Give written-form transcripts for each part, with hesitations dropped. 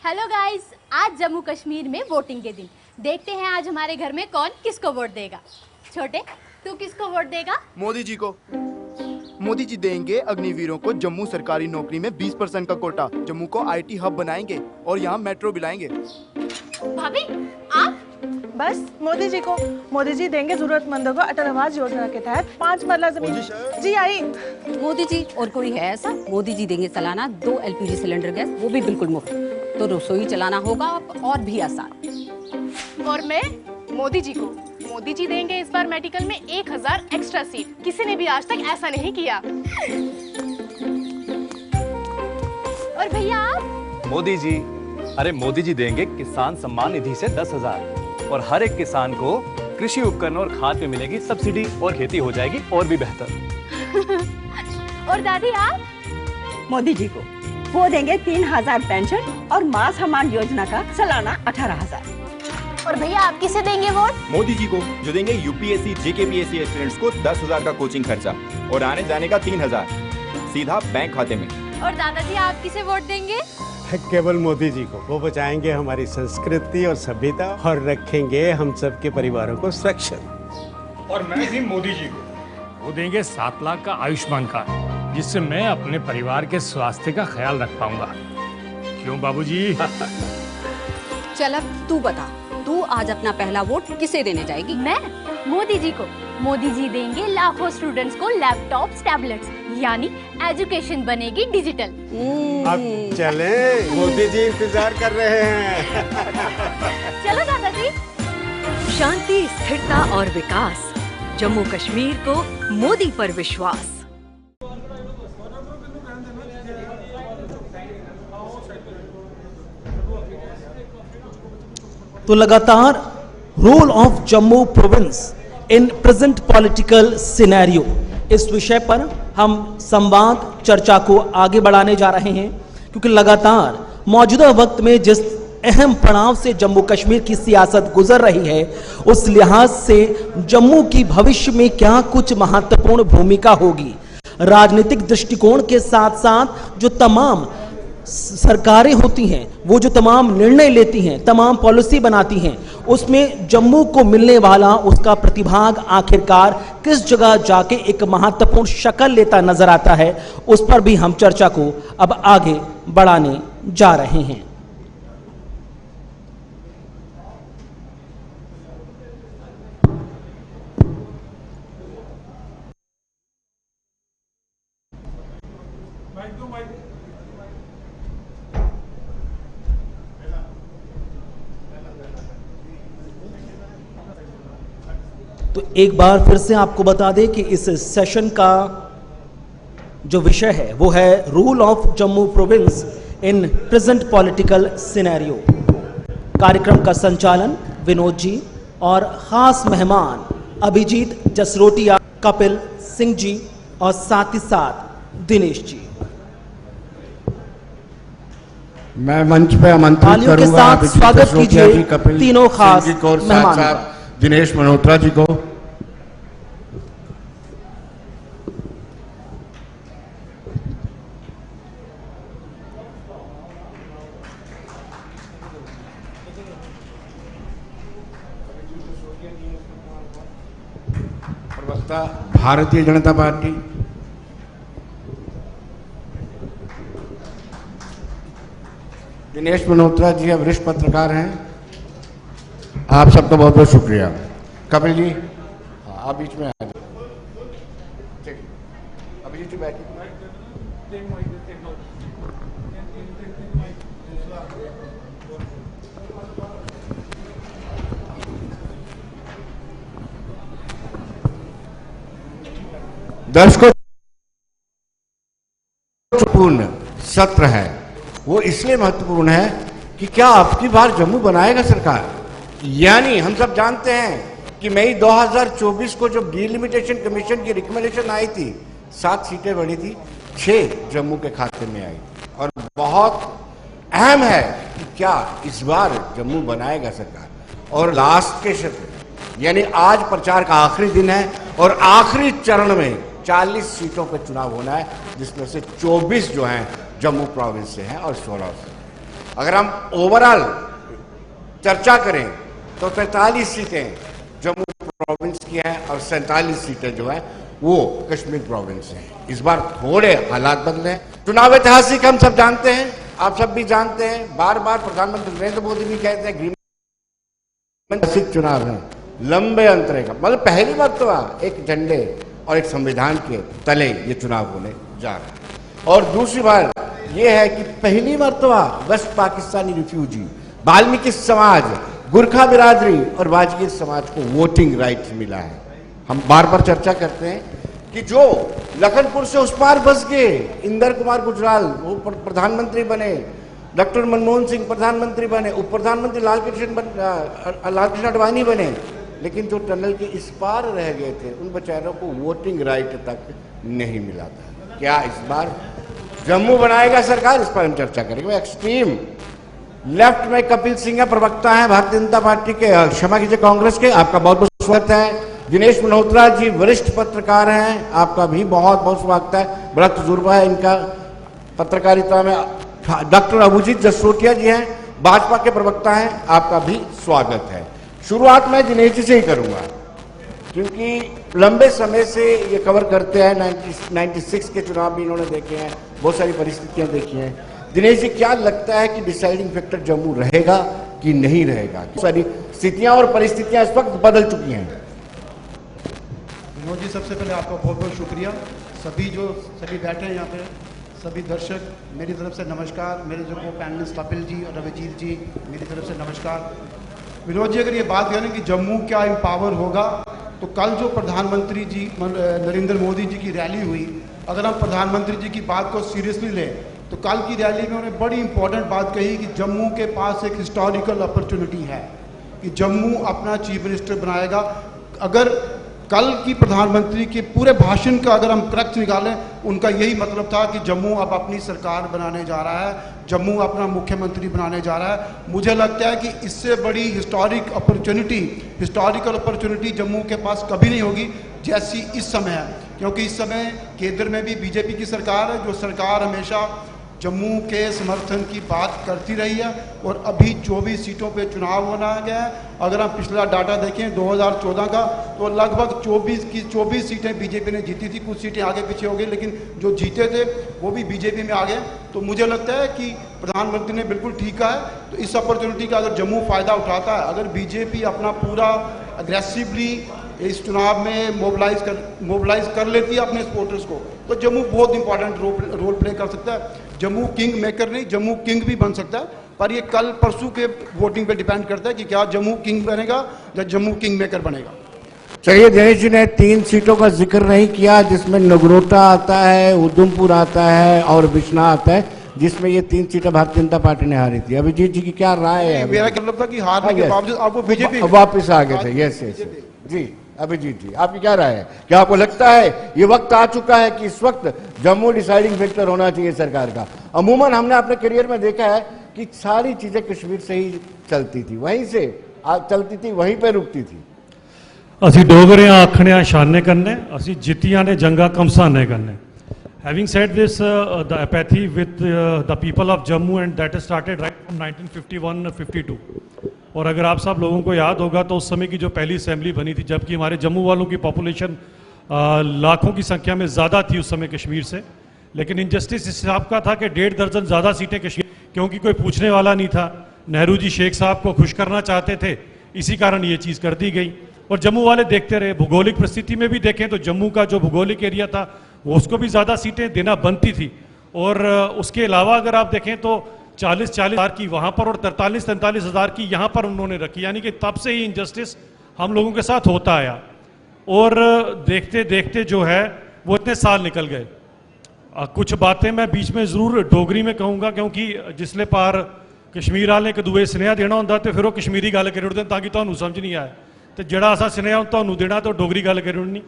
Hello guys, आज जम्मू कश्मीर में voting के दिन। देखते हैं आज हमारे घर में कौन किसको वोट देगा। छोटे, तू किसको वोट देगा? मोदी जी को। मोदी जी देंगे अग्निवीरों को जम्मू सरकारी नौकरी में 20% का कोटा। जम्मू को आईटी हब बनाएंगे और यहाँ मेट्रो भी लाएंगे। भाभी, आप? बस मोदी जी को। मोदी जी देंगे जरूरतमंदों को अटल आवास योजना के तहत 5 मरला जमीन। जी आई। मोदी जी और कोई है ऐसा? मोदी जी देंगे सालाना 2 LPG सिलेंडर गैस, वो भी बिल्कुल मुफ्त। तो रसोई चलाना होगा और भी आसान। और मैं मोदी जी को। मोदी जी देंगे इस बार मेडिकल में 1000 एक्स्ट्रा सीट। किसी ने भी आज तक ऐसा नहीं किया। और भैया आप? मोदी जी, अरे मोदी जी देंगे किसान सम्मान निधि से 10,000 और हर एक किसान को कृषि उपकरण और खाद पे मिलेगी सब्सिडी और खेती हो जाएगी और भी बेहतर। और दादी आप? मोदी जी को। वो देंगे 3000 पेंशन और मां सम्मान योजना का सालाना 18,000। और भैया आप किसे देंगे वोट? मोदी जी को, जो देंगे यूपीएससी JKPSC एस्पिरेंट्स को 10,000 का कोचिंग खर्चा और आने जाने का 3,000 सीधा बैंक खाते में। और दादाजी आप किसे वोट देंगे? केवल मोदी जी को। वो बचाएंगे हमारी संस्कृति और सभ्यता और रखेंगे हम सबके परिवारों को सुरक्षित। और मैं भी मोदी जी को। वो देंगे 7 लाख का आयुष्मान कार्ड, जिससे मैं अपने परिवार के स्वास्थ्य का ख्याल रख पाऊंगा। क्यों बाबूजी? चल अब तू बता, तू आज अपना पहला वोट किसे देने जाएगी? मैं मोदी जी को। मोदी जी देंगे लाखों स्टूडेंट्स को लैपटॉप्स, टैबलेट्स, यानी एजुकेशन बनेगी डिजिटल। अब चलें, मोदी जी इंतजार कर रहे हैं। चलो दादाजी। शांति, स्थिरता और विकास। जम्मू कश्मीर को मोदी पर विश्वास। तो लगातार role of Jammu province in present political scenario, इस विषय पर हम संवाद चर्चा को आगे बढ़ाने जा रहे हैं, क्योंकि लगातार मौजूदा वक्त में जिस अहम पड़ाव से जम्मू कश्मीर की सियासत गुजर रही है, उस लिहाज से जम्मू की भविष्य में क्या कुछ महत्वपूर्ण भूमिका होगी। राजनीतिक दृष्टिकोण के साथ साथ जो तमाम सरकारें होती हैं, वो जो तमाम निर्णय लेती हैं, तमाम पॉलिसी बनाती हैं, उसमें जम्मू को मिलने वाला उसका प्रतिभाग आखिरकार किस जगह जाके एक महत्वपूर्ण शक्ल लेता नजर आता है, उस पर भी हम चर्चा को अब आगे बढ़ाने जा रहे हैं। तो एक बार फिर से आपको बता दें कि इस सेशन का जो विषय है वो है rule of Jammu province in present political scenario. कार्यक्रम का संचालन विनोद जी और खास मेहमान अभिजीत जसरोटिया, कपिल सिंह जी और साथ ही साथ दिनेश जी। मैं मंच पे आमंत्रित के साथ स्वागत कीजिए तीनों खास मेहमान, दिनेश मल्होत्रा जी को। प्रवक्ता भारतीय जनता पार्टी, दिनेश मल्होत्रा जी वरिष्ठ पत्रकार हैं। आप सबका बहुत बहुत शुक्रिया। कपिल जी आप बीच में आ जाए। ठीक, अभिजीत जी बैठिए। दर्शकों, महत्वपूर्ण सत्र है। वो इसलिए महत्वपूर्ण है कि क्या आपकी बार जम्मू बनाएगा सरकार। यानी हम सब जानते हैं कि मई 2024 को जब डिलिमिटेशन कमीशन की रिकमेंडेशन आई थी, 7 सीटें बढ़ी थी, 6 जम्मू के खाते में आई। और बहुत अहम है कि क्या इस बार जम्मू बनाएगा सरकार। और लास्ट के क्षेत्र यानी आज प्रचार का आखिरी दिन है और आखिरी चरण में 40 सीटों पर चुनाव होना है, जिसमें से 24 जो हैं जम्मू प्रोविंस से हैं और 16 से। अगर हम ओवरऑल चर्चा करें तो 43 सीटें जम्मू प्रोविंस की हैं और 47 सीटें जो है वो कश्मीर प्रोविंस हैं। इस बार थोड़े हालात बदले। चुनाव ऐतिहासिक हम सब जानते हैं, आप सब भी जानते हैं, बार बार प्रधानमंत्री नरेंद्र मोदी भी कहते हैं ऐतिहासिक चुनाव है, लंबे अंतरे का, मतलब पहली मर्तबा एक झंडे और एक संविधान के तले ये चुनाव होने जा रहा है। और दूसरी बार ये है कि पहली मर्तबा वेस्ट पाकिस्तानी रिफ्यूजी, वाल्मीकि समाज, गुरखा बिरादरी और वाजगीर समाज को वोटिंग राइट मिला है। हम बार बार चर्चा करते हैं कि जो लखनपुर से उस पार बस गए, इंदर कुमार गुजराल वो प्रधानमंत्री बने, डॉक्टर मनमोहन सिंह प्रधानमंत्री बने, उप प्रधानमंत्री लालकृष्ण आडवाणी बने, लेकिन जो टनल के इस पार रह गए थे उन बेचारों को वोटिंग राइट तक नहीं मिला था। क्या इस बार जम्मू बनाएगा सरकार? इस पर हम चर्चा करेंगे। एक्सट्रीम लेफ्ट में कपिल सिंह है, प्रवक्ता है भारतीय जनता पार्टी के, क्षमा कीजिए कांग्रेस के, आपका बहुत बहुत स्वागत है। दिनेश मल्होत्रा जी वरिष्ठ पत्रकार हैं, आपका भी बहुत बहुत स्वागत है, बड़ा तजुर्बा है इनका पत्रकारिता में। डॉक्टर अभिजीत जसरोटिया जी हैं, भाजपा के प्रवक्ता हैं, आपका भी स्वागत है। शुरुआत मैं दिनेश जी से ही करूंगा क्योंकि लंबे समय से ये कवर करते हैं, 96 के चुनाव भी इन्होंने देखे हैं, बहुत सारी परिस्थितियां देखी हैं। दिनेश जी, क्या लगता है कि डिसाइडिंग फैक्टर जम्मू रहेगा कि नहीं रहेगा? सारी स्थितियां और परिस्थितियां इस वक्त बदल चुकी हैं। विनोद जी, सबसे पहले आपका बहुत बहुत शुक्रिया। सभी बैठे हैं यहाँ पे, सभी दर्शक, मेरी तरफ से नमस्कार। मेरे जो पैनलिस्ट कपिल जी और अभिजीत जी, मेरी तरफ से नमस्कार। विनोद जी, अगर ये बात करें कि जम्मू क्या एम्पावर होगा, तो कल जो प्रधानमंत्री जी नरेंद्र मोदी जी की रैली हुई, अगर हम प्रधानमंत्री जी की बात को सीरियसली लें तो कल की रैली में उन्होंने बड़ी इंपॉर्टेंट बात कही कि जम्मू के पास एक हिस्टोरिकल अपॉर्चुनिटी है कि जम्मू अपना चीफ मिनिस्टर बनाएगा। अगर कल की प्रधानमंत्री के पूरे भाषण का अगर हम क्रक्स निकालें, उनका यही मतलब था कि जम्मू अब अपनी सरकार बनाने जा रहा है, जम्मू अपना मुख्यमंत्री बनाने जा रहा है। मुझे लगता है कि इससे बड़ी हिस्टोरिकल अपॉर्चुनिटी जम्मू के पास कभी नहीं होगी जैसी इस समय है, क्योंकि इस समय केंद्र में भी बीजेपी की सरकार है, जो सरकार हमेशा जम्मू के समर्थन की बात करती रही है। और अभी 24 सीटों पे चुनाव होना गया है। अगर हम पिछला डाटा देखें 2014 का, तो लगभग 24 सीटें बीजेपी ने जीती थी, कुछ सीटें आगे पीछे हो गई, लेकिन जो जीते थे वो भी बीजेपी में आ गए। तो मुझे लगता है कि प्रधानमंत्री ने बिल्कुल ठीक कहा है। तो इस अपॉर्चुनिटी का अगर जम्मू फ़ायदा उठाता है, अगर बीजेपी अपना पूरा अग्रेसिवली इस चुनाव में मोबिलाइज कर लेती है अपने सपोर्टर्स को, तो जम्मू बहुत इंपॉर्टेंट रोल प्ले कर सकता है। जम्मू किंग मेकर नहीं, जम्मू किंग भी बन सकता है, पर ये कल परसों के वोटिंग पे डिपेंड करता है कि क्या जम्मू किंग बनेगा या जम्मू किंग मेकर बनेगा। चलिए, दिनेश जी ने 3 सीटों का जिक्र नहीं किया, जिसमें नगरोटा आता है, उधमपुर आता है और बिश्ना आता है, जिसमें ये 3 सीटें भारतीय जनता पार्टी ने हारी थी। अभिजीत जी की क्या राय है? मेरा मतलब था कि हारने के बावजूद आपको बीजेपी वापिस आ गए थे। यस जी, अभिजीत जी, आपकी क्या राय है? क्या आपको लगता है ये वक्त आ चुका है कि इस वक्त जम्मू डिसाइडिंग फैक्टर होना चाहिए सरकार का? अमूमन हमने अपने करियर में देखा है कि सारी चीजें कश्मीर से ही चलती थी, वहीं से चलती थी, वहीं पे रुकती थी। असी डोगरे आखने शाने करने, असी जितियां ने जंगा कमसाने करने। Having said this, the apathy with the people of Jammu and that started right from 1951-52. और अगर आप सब लोगों को याद होगा तो उस समय की जो पहली असेंबली बनी थी, जबकि हमारे जम्मू वालों की पॉपुलेशन लाखों की संख्या में ज़्यादा थी उस समय कश्मीर से, लेकिन इनजस्टिस इस हिसाब का था कि 1.5 दर्जन ज़्यादा सीटें कश्मीर, क्योंकि कोई पूछने वाला नहीं था। नेहरू जी शेख साहब को खुश करना चाहते थे, इसी कारण ये चीज़ कर दी गई और जम्मू वाले देखते रहे। भूगोलिक परिस्थिति में भी देखें तो जम्मू का जो भूगोलिक एरिया था वो उसको भी ज़्यादा सीटें देना बनती थी। और उसके अलावा अगर आप देखें तो 40 हज़ार की वहाँ पर और 43 हज़ार की यहाँ पर उन्होंने रखी, यानी कि तब से ही इनजस्टिस हम लोगों के साथ होता आया। और देखते देखते जो है वो इतने साल निकल गए। कुछ बातें मैं बीच में ज़रूर डोगरी में कहूँगा, क्योंकि जिसले पार कश्मीर आने के दुए स्नेहा देना होंगे तो फिर वो कश्मीरी गल करी उड़ते ताकि तुहानू समझ नहीं आए, तो जड़ा असा स्नेहा तुहानू देना तो डोगरी गल करी उड़नी।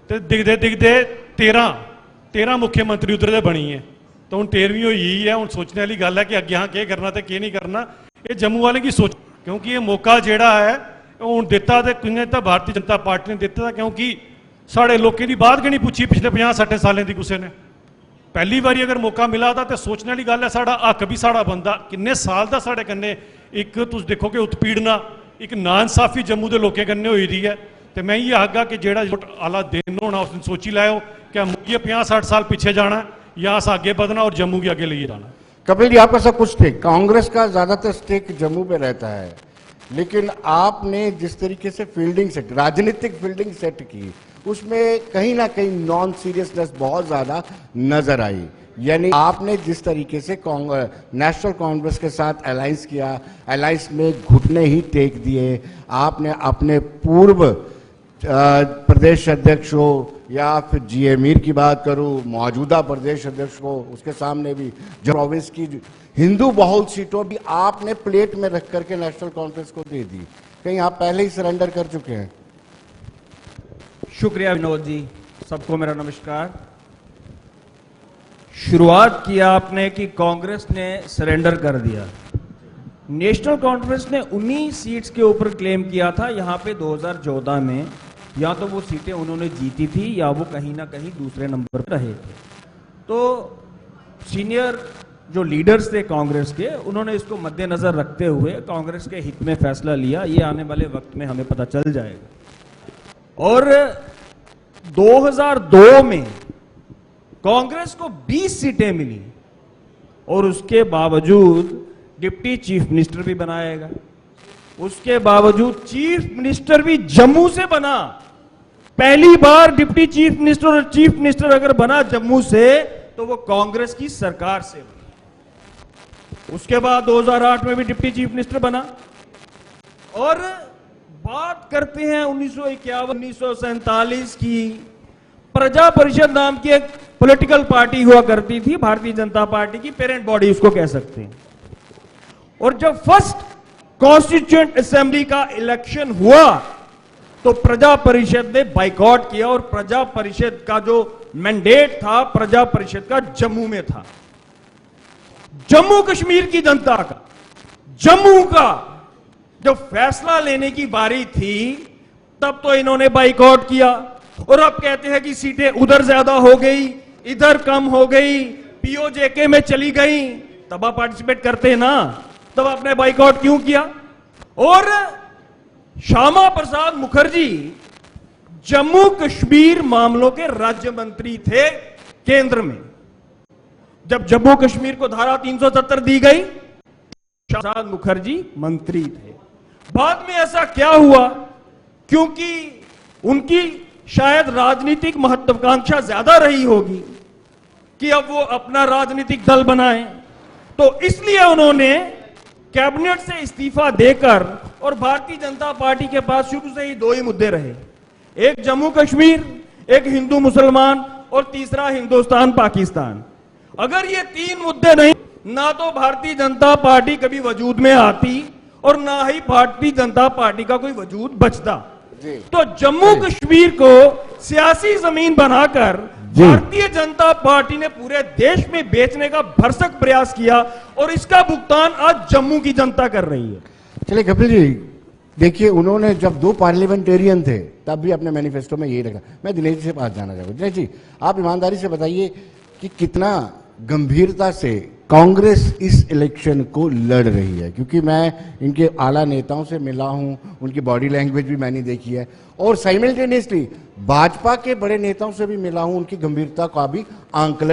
तो दिखते दिखते 13 मुख्यमंत्री उधर दे बनी है, तो हूँ 13वीं होई है। हूँ सोचने वाली गल है कि अगे हाँ क्या करना तो क्या नहीं करना, ये जम्मू वाले की सोच, क्योंकि ये मौका जोड़ा है हूँ दिता तो कियां तो भारतीय जनता पार्टी ने दिता, क्योंकि साढ़े लोगों की बात गै नहीं पूछी पिछले 50-60 सालों की किसी ने। पहली बारी अगर मौका मिला था तो सोचने वाली गल है, साड़ा हक भी साड़ा बनदा। किन्ने साल दा साढ़े कन्ने एक तुस देखो कि उत्पीड़ना एक नाइंसाफी जम्मू के लोगों कन्ने हुई दी है। तो मैं ये आखगा कि जेड़ा आला दिन होना उस दिन सोची लाओ क्या ये 50-60 साल पीछे जाना या अस आगे बढ़ना और जम्मू के आगे ले जाना। कपिल जी, आपका सब कुछ ठीक, कांग्रेस का ज्यादातर स्टेक जम्मू पे रहता है, लेकिन आपने जिस तरीके से फील्डिंग सेट, राजनीतिक फील्डिंग सेट की, उसमें कहीं ना कहीं नॉन सीरियसनेस बहुत ज्यादा नजर आई। यानी आपने जिस तरीके से नेशनल कांग्रेस के साथ अलायंस किया, अलायंस में घुटने ही टेक दिए। आपने अपने पूर्व प्रदेश अध्यक्ष हो या फिर जी मीर की बात करूं, मौजूदा प्रदेश अध्यक्ष को, उसके सामने भी जो प्रोविंस की हिंदू बहुल सीटों भी आपने प्लेट में रख करके नेशनल कांग्रेस को दे दी। कहीं आप पहले ही सरेंडर कर चुके हैं? शुक्रिया विनोद जी, सबको मेरा नमस्कार। शुरुआत किया आपने कि कांग्रेस ने सरेंडर कर दिया। नेशनल कॉन्फ्रेंस ने 19 सीट्स के ऊपर क्लेम किया था यहाँ पे 2014 में, या तो वो सीटें उन्होंने जीती थी या वो कहीं ना कहीं दूसरे नंबर पर रहे थे। तो सीनियर जो लीडर्स थे कांग्रेस के, उन्होंने इसको मद्देनजर रखते हुए कांग्रेस के हित में फैसला लिया। ये आने वाले वक्त में हमें पता चल जाएगा। और 2002 में कांग्रेस को 20 सीटें मिली और उसके बावजूद डिप्टी चीफ मिनिस्टर भी बनाएगा। उसके बावजूद चीफ मिनिस्टर भी जम्मू से बना। पहली बार डिप्टी चीफ मिनिस्टर और चीफ मिनिस्टर अगर बना जम्मू से तो वो कांग्रेस की सरकार से बना। उसके बाद 2008 में भी डिप्टी चीफ मिनिस्टर बना। और बात करते हैं 1947 की, प्रजा परिषद नाम की एक पॉलिटिकल पार्टी हुआ करती थी, भारतीय जनता पार्टी की पेरेंट बॉडी उसको कह सकते हैं। और जब फर्स्ट कॉन्स्टिट्यूएंट असेंबली का इलेक्शन हुआ तो प्रजा परिषद ने बाइकॉट किया और प्रजा परिषद का जो मैंडेट था प्रजा परिषद का जम्मू में था। जम्मू कश्मीर की जनता का, जम्मू का जब फैसला लेने की बारी थी तब तो इन्होंने बाइकॉट किया और अब कहते हैं कि सीटें उधर ज्यादा हो गई, इधर कम हो गई, पीओजेके में चली गई। तब आप पार्टिसिपेट करते हैं ना, तब आपने बाइकआउट क्यों किया? और श्यामा प्रसाद मुखर्जी जम्मू कश्मीर मामलों के राज्य मंत्री थे केंद्र में। जब जम्मू कश्मीर को धारा 370 दी गई, श्यामा प्रसाद मुखर्जी मंत्री थे। बाद में ऐसा क्या हुआ? क्योंकि उनकी शायद राजनीतिक महत्वाकांक्षा ज्यादा रही होगी कि अब वो अपना राजनीतिक दल बनाएं, तो इसलिए उन्होंने कैबिनेट से इस्तीफा देकर, और भारतीय जनता पार्टी के पास शुरू से ही दो ही मुद्दे रहे, एक जम्मू कश्मीर, एक हिंदू मुसलमान और तीसरा हिंदुस्तान पाकिस्तान। अगर ये तीन मुद्दे नहीं, ना तो भारतीय जनता पार्टी कभी वजूद में आती और ना ही भारतीय जनता पार्टी का कोई वजूद बचता। तो जम्मू कश्मीर को सियासी जमीन बनाकर भारतीय जनता पार्टी ने पूरे देश में बेचने का भरसक प्रयास किया और इसका भुगतान आज जम्मू की जनता कर रही है। चलिए कपिल जी, देखिए उन्होंने जब 2 पार्लियामेंटेरियन थे तब भी अपने मैनिफेस्टो में यही रखा। मैं दिनेश जी से बात जानना चाहूंगा। दिनेश जी, आप ईमानदारी से बताइए कि कितना गंभीरता से कांग्रेस इस इलेक्शन को लड़ रही है, क्योंकि मैं इनके आला नेताओं से मिला हूं, उनकी बॉडी लैंग्वेज भी मैंने देखी है, और साइमल्टेनियसली भाजपा के बड़े नेताओं से भी मिला हूं, उनकी गंभीरता का भी आंकलन